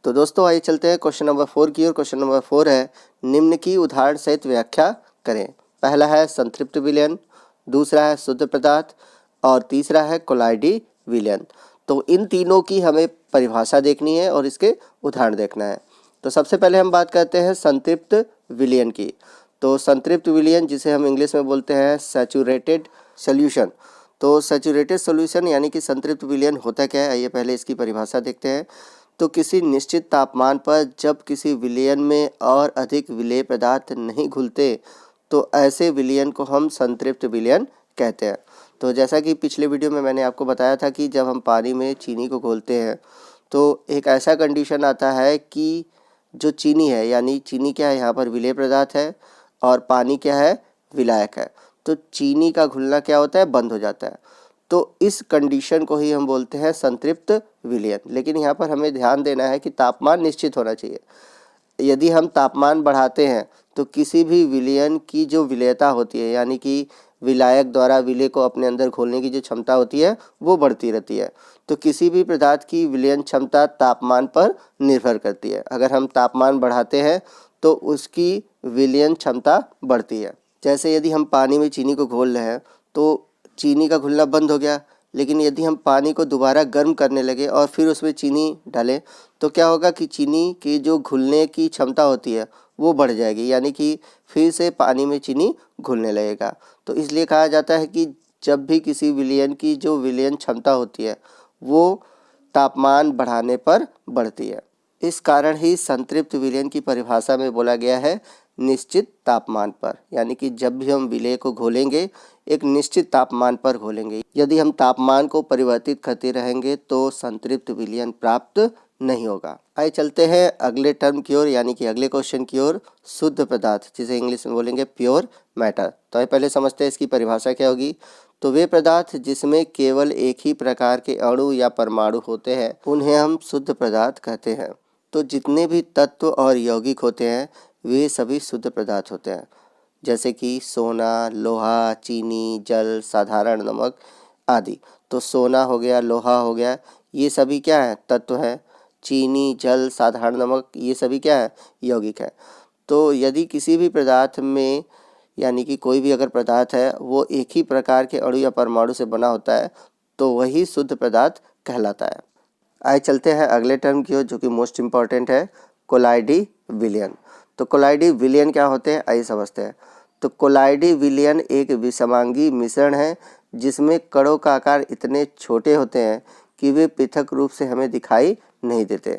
तो दोस्तों आइए चलते हैं क्वेश्चन नंबर 4 की ओर। क्वेश्चन नंबर 4 है, निम्न की उदाहरण सहित व्याख्या करें। पहला है संतृप्त विलयन, दूसरा है शुद्ध पदार्थ और तीसरा है कोलाइडी विलयन। तो इन तीनों की हमें परिभाषा देखनी है और इसके उदाहरण देखना है। तो सबसे पहले हम बात करते हैं संतृप्त विलयन की। तो संतृप्त विलयन, जिसे हम इंग्लिश में बोलते हैं सैचुरेटेड सॉल्यूशन। तो सैचुरेटेड सॉल्यूशन यानी कि संतृप्त विलयन होता क्या है, आइए पहले इसकी परिभाषा देखते हैं। तो किसी निश्चित तापमान पर जब किसी विलयन में और अधिक विलेय पदार्थ नहीं घुलते तो ऐसे विलयन को हम संतृप्त विलयन कहते हैं। तो जैसा कि पिछले वीडियो में मैंने आपको बताया था कि जब हम पानी में चीनी को घोलते हैं तो एक ऐसा कंडीशन आता है कि जो चीनी है, यानी चीनी क्या है, यहाँ पर विलेय पदार्थ है और पानी क्या है, विलायक है। तो चीनी का घुलना क्या होता है, बंद हो जाता है। तो इस कंडीशन को ही हम बोलते हैं संतृप्त विलयन। लेकिन यहाँ पर हमें ध्यान देना है कि तापमान निश्चित होना चाहिए। यदि हम तापमान बढ़ाते हैं तो किसी भी विलयन की जो विलेयता होती है, यानी कि विलायक द्वारा विलेय को अपने अंदर घोलने की जो क्षमता होती है वो बढ़ती रहती है। तो किसी भी पदार्थ की विलयन क्षमता तापमान पर निर्भर करती है। अगर हम तापमान बढ़ाते हैं तो उसकी विलयन क्षमता बढ़ती है। जैसे यदि हम पानी में चीनी को घोल रहे हैं तो चीनी का घुलना बंद हो गया, लेकिन यदि हम पानी को दोबारा गर्म करने लगे और फिर उसमें चीनी डालें तो क्या होगा कि चीनी की जो घुलने की क्षमता होती है वो बढ़ जाएगी, यानी कि फिर से पानी में चीनी घुलने लगेगा। तो इसलिए कहा जाता है कि जब भी किसी विलयन की जो विलयन क्षमता होती है वो तापमान बढ़ाने पर बढ़ती है। इस कारण ही संतृप्त विलयन की परिभाषा में बोला गया है निश्चित तापमान पर, यानी कि जब भी हम विलेय को घोलेंगे एक निश्चित तापमान पर घोलेंगे। यदि हम तापमान को परिवर्तित करते रहेंगे तो संतृप्त विलयन प्राप्त नहीं होगा। आइए चलते हैं अगले टर्म की ओर, यानी कि अगले क्वेश्चन की ओर, शुद्ध पदार्थ, जिसे इंग्लिश में बोलेंगे प्योर मैटर। तो पहले समझते हैं इसकी परिभाषा क्या होगी। तो वे पदार्थ जिसमें केवल एक ही प्रकार के अणु या परमाणु होते हैं उन्हें हम शुद्ध पदार्थ कहते हैं। तो जितने भी तत्व और यौगिक होते हैं वे सभी शुद्ध पदार्थ होते हैं, जैसे कि सोना, लोहा, चीनी, जल, साधारण नमक आदि। तो सोना हो गया, लोहा हो गया, ये सभी क्या है, तत्व हैं। चीनी, जल, साधारण नमक, ये सभी क्या है, यौगिक है। तो यदि किसी भी पदार्थ में, यानी कि कोई भी अगर पदार्थ है वो एक ही प्रकार के अणु या परमाणु से बना होता है तो वही शुद्ध पदार्थ कहलाता है। आइए चलते हैं अगले टर्म की ओर, जो कि मोस्ट इम्पॉर्टेंट है, कोलाइडी विलयन। तो कोलाइडी विलयन क्या होते हैं, आइए समझते हैं। तो कोलाइडी विलयन एक विषमांगी मिश्रण है जिसमें कणों का आकार इतने छोटे होते हैं कि वे पृथक रूप से हमें दिखाई नहीं देते।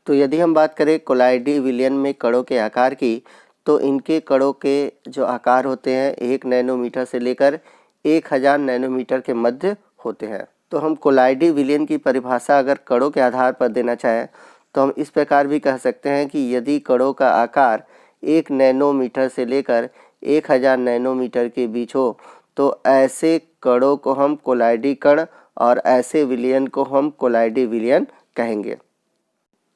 तो यदि हम बात करें कोलाइडी विलयन में कणों के आकार की, तो इनके कणों के जो आकार होते हैं 1 नैनोमीटर से लेकर 1000 नैनोमीटर के मध्य होते हैं। तो हम कोलाइडी विलयन की परिभाषा अगर कणों के आधार पर देना चाहें तो हम इस प्रकार भी कह सकते हैं कि यदि कणों का आकार 1 नैनोमीटर से लेकर 1000 नैनोमीटर के बीच हो तो ऐसे कणों को हम कोलाइडी कण और ऐसे विलयन को हम कोलाइडी विलयन कहेंगे।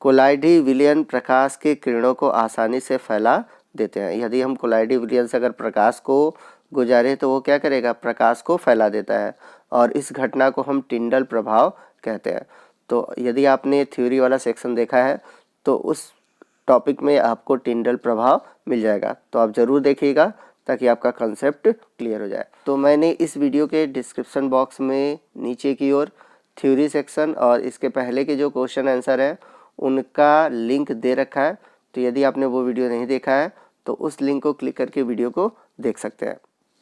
कोलाइडी विलयन प्रकाश के किरणों को आसानी से फैला देते हैं। यदि हम कोलाइडी विलयन से अगर प्रकाश को गुजारे तो वो क्या करेगा, प्रकाश को फैला देता है, और इस घटना को हम टिंडल प्रभाव कहते हैं। तो यदि आपने थ्योरी वाला सेक्शन देखा है तो उस टॉपिक में आपको टिंडल प्रभाव मिल जाएगा, तो आप ज़रूर देखिएगा ताकि आपका कंसेप्ट क्लियर हो जाए। तो मैंने इस वीडियो के डिस्क्रिप्शन बॉक्स में नीचे की ओर थ्योरी सेक्शन और इसके पहले के जो क्वेश्चन आंसर है उनका लिंक दे रखा है। तो यदि आपने वो वीडियो नहीं देखा है तो उस लिंक को क्लिक करके वीडियो को देख सकते हैं।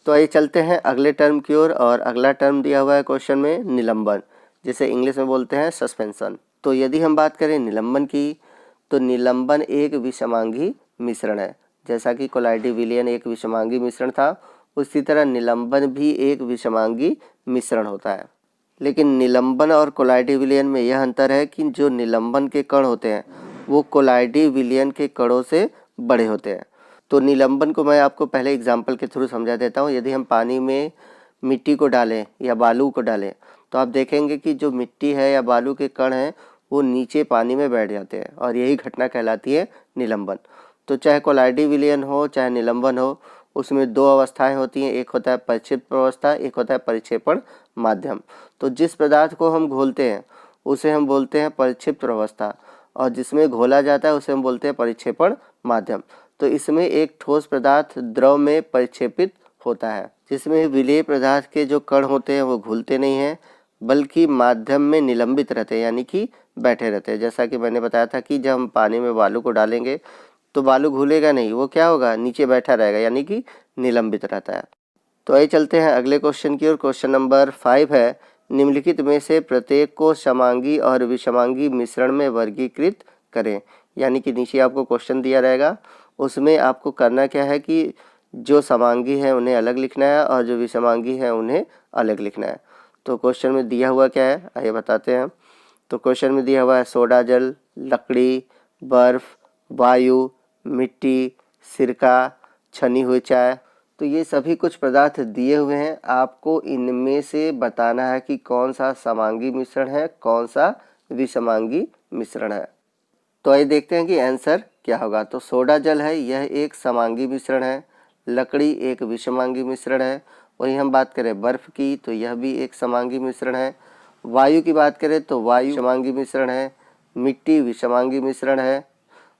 तो आइए चलते हैं अगले टर्म की ओर, और अगला टर्म दिया हुआ है क्वेश्चन में निलंबन, जिसे इंग्लिश में बोलते हैं सस्पेंशन। तो यदि हम बात करें निलंबन की, तो निलंबन एक विषमांगी मिश्रण है। जैसा कि कोलाइडी विलयन एक विषमांगी मिश्रण था, उसी तरह निलंबन भी एक विषमांगी मिश्रण होता है। लेकिन निलंबन और कोलाइडी विलयन में यह अंतर है कि जो निलंबन के कण होते हैं वो कोलाइडी विलयन के कणों से बड़े होते हैं। तो निलंबन को मैं आपको पहले एग्जाम्पल के थ्रू समझा देता हूँ। यदि हम पानी में मिट्टी को डालें या बालू को डालें तो आप देखेंगे कि जो मिट्टी है या बालू के कण हैं वो नीचे पानी में बैठ जाते हैं, और यही घटना कहलाती है निलंबन। तो चाहे कोलाइडी विलयन हो चाहे निलंबन हो, उसमें दो अवस्थाएं होती हैं, एक होता है परिक्षिप्त अवस्था, एक होता है परिक्षेपण माध्यम। तो जिस पदार्थ को हम घोलते हैं उसे हम बोलते हैं परिक्षिप्त अवस्था, और जिसमें घोला जाता है उसे हम बोलते हैं परिक्षेपण माध्यम। तो इसमें एक ठोस पदार्थ द्रव में परिक्षेपित होता है, जिसमें विलेय पदार्थ के जो कण होते हैं वो घुलते नहीं हैं बल्कि माध्यम में निलंबित रहते हैं, यानी कि बैठे रहते हैं। जैसा कि मैंने बताया था कि जब हम पानी में बालू को डालेंगे तो बालू घुलेगा नहीं, वो क्या होगा, नीचे बैठा रहेगा, यानी कि निलंबित रहता है। तो आइए चलते हैं अगले क्वेश्चन की ओर। क्वेश्चन नंबर 5 है, निम्नलिखित में से प्रत्येक को समांगी और विषमांगी मिश्रण में वर्गीकृत करें। यानी कि नीचे आपको क्वेश्चन दिया रहेगा, उसमें आपको करना क्या है कि जो समांगी है उन्हें अलग लिखना है और जो विषमांगी है उन्हें अलग लिखना है। तो क्वेश्चन में दिया हुआ क्या है, आइए बताते हैं। तो क्वेश्चन में दिया हुआ है सोडा जल, लकड़ी, बर्फ, वायु, मिट्टी, सिरका, छनी हुई चाय। तो ये सभी कुछ पदार्थ दिए हुए हैं, आपको इनमें से बताना है कि कौन सा समांगी मिश्रण है, कौन सा विषमांगी मिश्रण है। तो आइए देखते हैं कि आंसर क्या होगा। तो सोडा जल है, यह एक समांगी मिश्रण है। लकड़ी एक विषमांगी मिश्रण है। वहीं हम बात करें बर्फ़ की तो यह भी एक समांगी मिश्रण है। वायु की बात करें तो वायु विषमांगी मिश्रण है। मिट्टी विषमांगी मिश्रण है।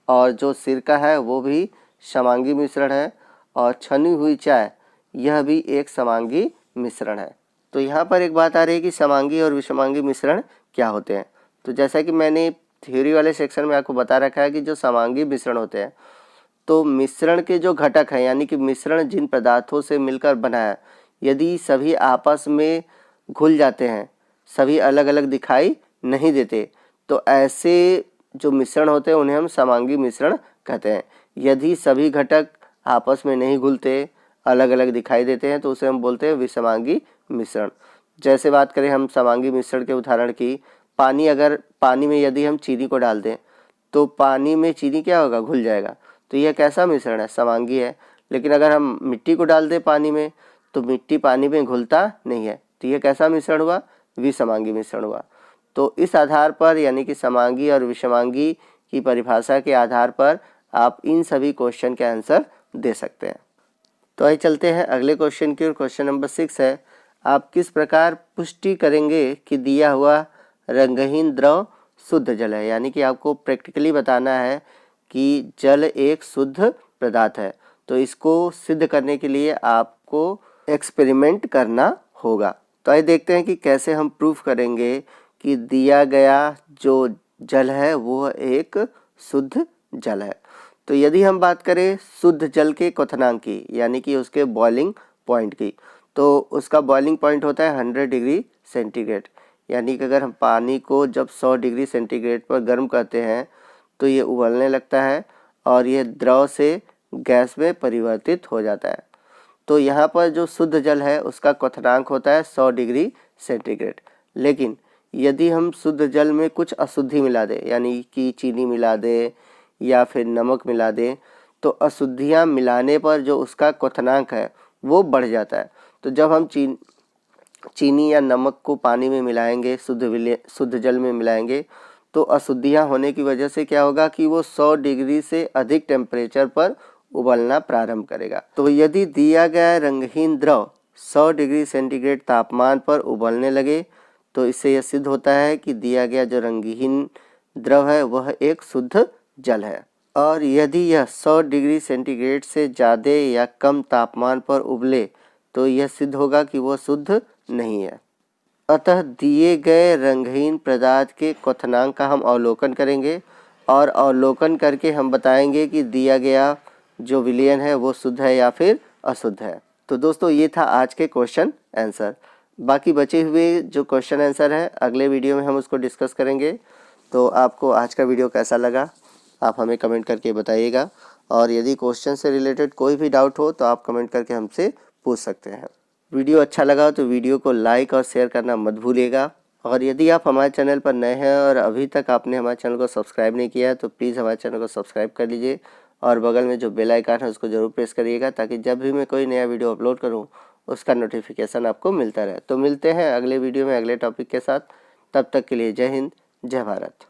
और जो सिरका है वो भी समांगी मिश्रण है। और छनी हुई चाय यह भी एक समांगी मिश्रण है। तो यहाँ पर एक बात आ रही है कि समांगी और विषमांगी मिश्रण क्या होते हैं। तो जैसा कि मैंने थ्योरी वाले सेक्शन में आपको बता रखा है कि जो समांगी मिश्रण होते हैं तो मिश्रण के जो घटक हैं, यानी कि मिश्रण जिन पदार्थों से मिलकर बना है, यदि सभी आपस में घुल जाते हैं, सभी अलग अलग दिखाई नहीं देते, तो ऐसे जो मिश्रण होते हैं उन्हें हम समांगी मिश्रण कहते हैं। यदि सभी घटक आपस में नहीं घुलते, अलग अलग दिखाई देते हैं, तो उसे हम बोलते हैं विषमांगी मिश्रण। जैसे बात करें हम समांगी मिश्रण के उदाहरण की, पानी में यदि हम चीनी को डाल दें तो पानी में चीनी क्या होगा, घुल जाएगा। तो यह कैसा मिश्रण है, समांगी है। लेकिन अगर हम मिट्टी को डाल दें पानी में तो मिट्टी पानी में घुलता नहीं है, तो यह कैसा मिश्रण हुआ, विषमांगी मिश्रण हुआ। तो इस आधार पर, यानी कि समांगी और विषमांगी की परिभाषा के आधार पर आप इन सभी क्वेश्चन के आंसर दे सकते हैं। तो आइए चलते हैं अगले क्वेश्चन की ओर। क्वेश्चन नंबर 6 है, आप किस प्रकार पुष्टि करेंगे कि दिया हुआ रंगहीन द्रव शुद्ध जल है। यानी कि आपको प्रैक्टिकली बताना है कि जल एक शुद्ध पदार्थ है। तो इसको सिद्ध करने के लिए आपको एक्सपेरिमेंट करना होगा। तो आइए देखते हैं कि कैसे हम प्रूफ करेंगे कि दिया गया जो जल है वो एक शुद्ध जल है। तो यदि हम बात करें शुद्ध जल के क्वथनांक की, यानी कि उसके बॉइलिंग पॉइंट की, तो उसका बॉइलिंग पॉइंट होता है 100 डिग्री सेंटीग्रेड। यानी कि अगर हम पानी को जब 100 डिग्री सेंटीग्रेड पर गर्म करते हैं तो ये उबलने लगता है और ये द्रव से गैस में परिवर्तित हो जाता है। तो यहाँ पर जो शुद्ध जल है उसका क्वथनांक होता है 100 डिग्री सेंटीग्रेड। लेकिन यदि हम शुद्ध जल में कुछ अशुद्धि मिला दें, यानी कि चीनी मिला दें या फिर नमक मिला दें, तो अशुद्धियाँ मिलाने पर जो उसका क्वथनांक है वो बढ़ जाता है। तो जब हम चीनी या नमक को पानी में मिलाएंगे, शुद्ध जल में मिलाएंगे, तो अशुद्धियाँ होने की वजह से क्या होगा कि वो 100 डिग्री से अधिक टेम्परेचर पर उबलना प्रारंभ करेगा। तो यदि दिया गया रंगहीन द्रव 100 डिग्री सेंटीग्रेड तापमान पर उबलने लगे तो इससे यह सिद्ध होता है कि दिया गया जो रंगहीन द्रव है वह एक शुद्ध जल है। और यदि यह 100 डिग्री सेंटीग्रेड से ज़्यादा या कम तापमान पर उबले तो यह सिद्ध होगा कि वह शुद्ध नहीं है। अतः दिए गए रंगहीन पदार्थ के क्वथनांक का हम अवलोकन करेंगे और अवलोकन करके हम बताएंगे कि दिया गया जो विलयन है वो शुद्ध है या फिर अशुद्ध है। तो दोस्तों ये था आज के क्वेश्चन आंसर। बाकी बचे हुए जो क्वेश्चन आंसर है अगले वीडियो में हम उसको डिस्कस करेंगे। तो आपको आज का वीडियो कैसा लगा आप हमें कमेंट करके बताइएगा, और यदि क्वेश्चन से रिलेटेड कोई भी डाउट हो तो आप कमेंट करके हमसे पूछ सकते हैं। वीडियो अच्छा लगा तो वीडियो को लाइक और शेयर करना मत भूलिएगा। और यदि आप हमारे चैनल पर नए हैं और अभी तक आपने हमारे चैनल को सब्सक्राइब नहीं किया है तो प्लीज़ हमारे चैनल को सब्सक्राइब कर लीजिए और बगल में जो बेल आइकन है उसको ज़रूर प्रेस करिएगा, ताकि जब भी मैं कोई नया वीडियो अपलोड करूं उसका नोटिफिकेशन आपको मिलता रहे। तो मिलते हैं अगले वीडियो में अगले टॉपिक के साथ। तब तक के लिए जय हिंद, जय भारत।